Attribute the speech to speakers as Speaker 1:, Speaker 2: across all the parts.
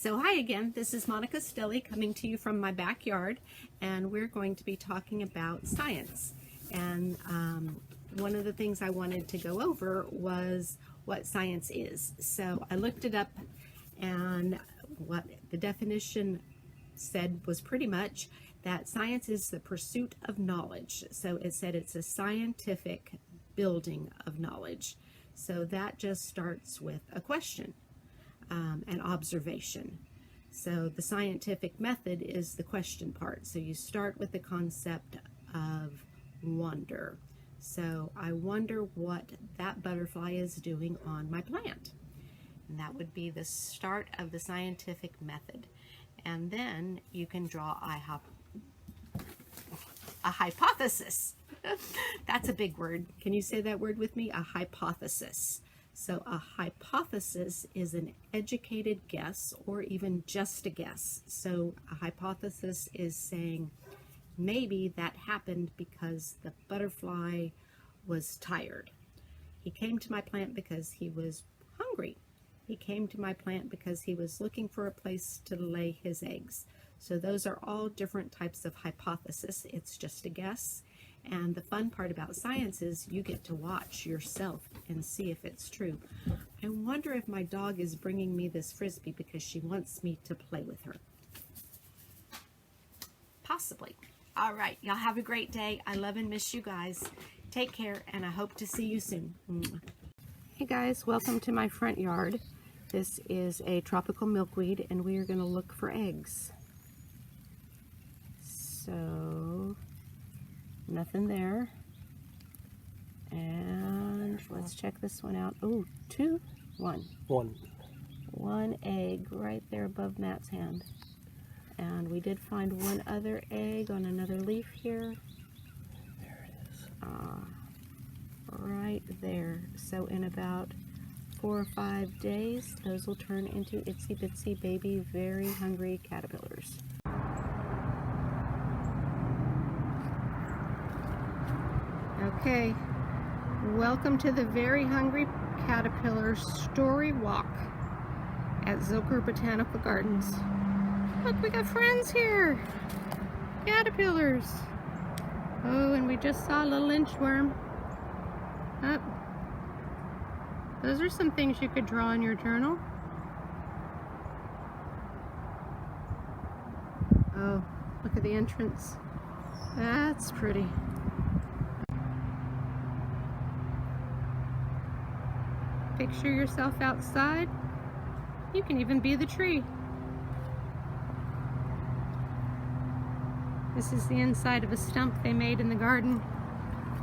Speaker 1: So hi again, this is Monica Stelly coming to you from my backyard, and we're going to be talking about science. And one of the things I wanted to go over was what science is. So I looked it up, and what the definition said was pretty much that science is the pursuit of knowledge. So it said it's a scientific building of knowledge. So that just starts with a question. An observation. So the scientific method is the question part. So you start with the concept of wonder. So I wonder what that butterfly is doing on my plant. And that would be the start of the scientific method. And then you can draw a hypothesis. That's a big word. Can you say that word with me? A hypothesis. So a hypothesis is an educated guess or even just a guess. So a hypothesis is saying maybe that happened because the butterfly was tired. He came to my plant because he was hungry. He came to my plant because he was looking for a place to lay his eggs. So those are all different types of hypothesis. It's just a guess. And the fun part about science is you get to watch yourself and see if it's true. I wonder if my dog is bringing me this Frisbee because she wants me to play with her. Possibly. All right, y'all have a great day. I love and miss you guys. Take care, and I hope to see you soon. Hey guys, welcome to my front yard. This is a tropical milkweed, and we are going to look for eggs. So nothing there. And let's check this one out. Oh, one egg right there above Matt's hand. And we did find one other egg on another leaf here.
Speaker 2: There it is.
Speaker 1: Right there. So in about 4 or 5 days, those will turn into itsy bitsy baby, very hungry caterpillars. Okay, welcome to the Very Hungry Caterpillar Story Walk at Zilker Botanical Gardens. Look, we got friends here. Caterpillars. Oh, and we just saw a little inchworm. Oh. Those are some things you could draw in your journal. Oh, look at the entrance. That's pretty. Picture yourself outside. You can even be the tree. This is the inside of a stump they made in the garden.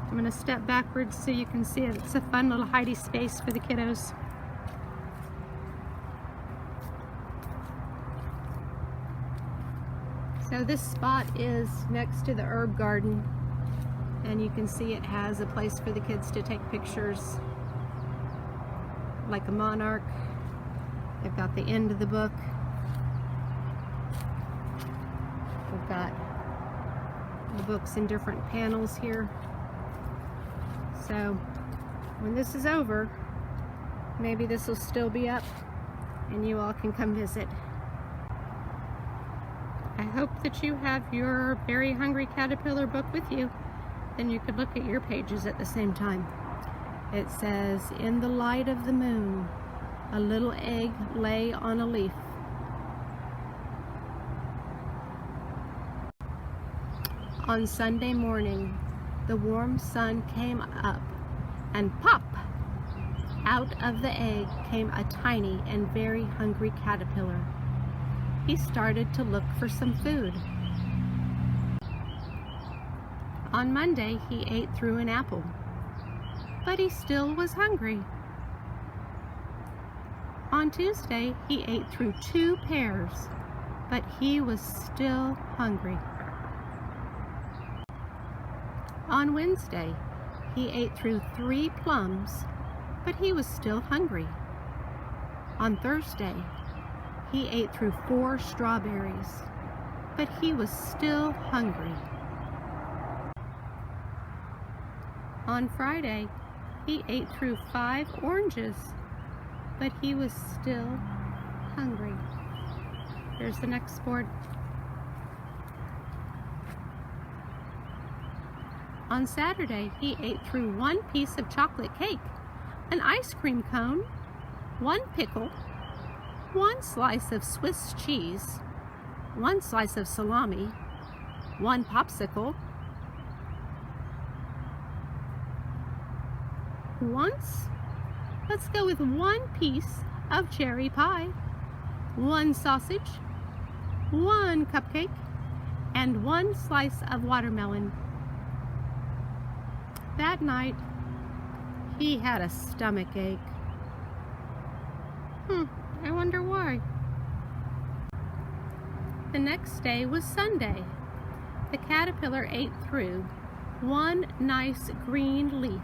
Speaker 1: I'm going to step backwards so you can see it. It's a fun little hidey space for the kiddos. So this spot is next to the herb garden, and you can see it has a place for the kids to take pictures like a monarch. They've got the end of the book. We've got the books in different panels here. So when this is over, maybe this will still be up and you all can come visit. I hope that you have your Very Hungry Caterpillar book with you. Then you could look at your pages at the same time. It says, in the light of the moon, a little egg lay on a leaf. On Sunday morning, the warm sun came up, and pop! Out of the egg came a tiny and very hungry caterpillar. He started to look for some food. On Monday, he ate through an apple, but he still was hungry. On Tuesday, he ate through 2 pears, but he was still hungry. On Wednesday, he ate through 3 plums, but he was still hungry. On Thursday, he ate through 4 strawberries, but he was still hungry. On Friday, he ate through 5 oranges, but he was still hungry. Here's the next board. On Saturday, he ate through one piece of chocolate cake, an ice cream cone, one pickle, one slice of Swiss cheese, one slice of salami, one popsicle, let's go with one piece of cherry pie, one sausage, one cupcake, and one slice of watermelon. That night, he had a stomach ache. I wonder why. The next day was Sunday. The caterpillar ate through one nice green leaf.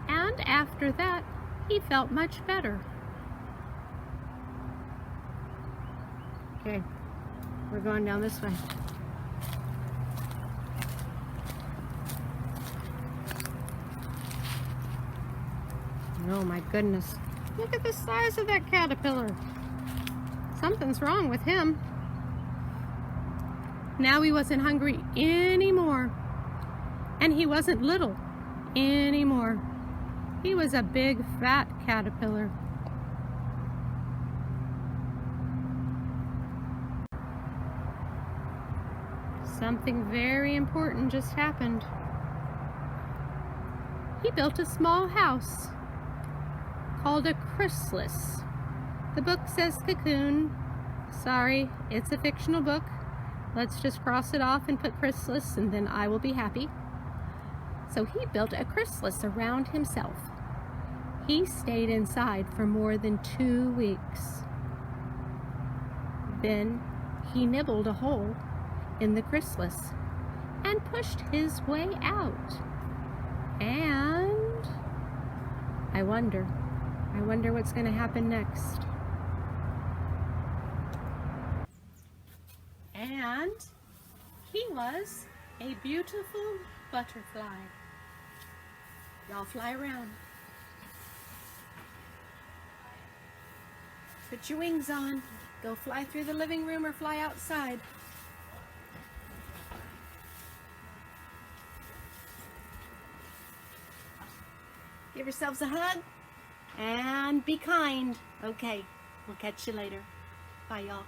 Speaker 1: And after that, he felt much better. Okay, we're going down this way. Oh my goodness, look at the size of that caterpillar. Something's wrong with him. Now he wasn't hungry anymore. And he wasn't little anymore. He was a big fat caterpillar. Something very important just happened. He built a small house called a chrysalis. The book says cocoon. Sorry, it's a fictional book. Let's just cross it off and put chrysalis, and then I will be happy. So he built a chrysalis around himself. He stayed inside for more than 2 weeks. Then he nibbled a hole in the chrysalis and pushed his way out. And I wonder what's going to happen next. And he was a beautiful butterfly. Y'all fly around. Put your wings on. Go fly through the living room or fly outside. Give yourselves a hug and be kind. Okay, we'll catch you later. Bye, y'all.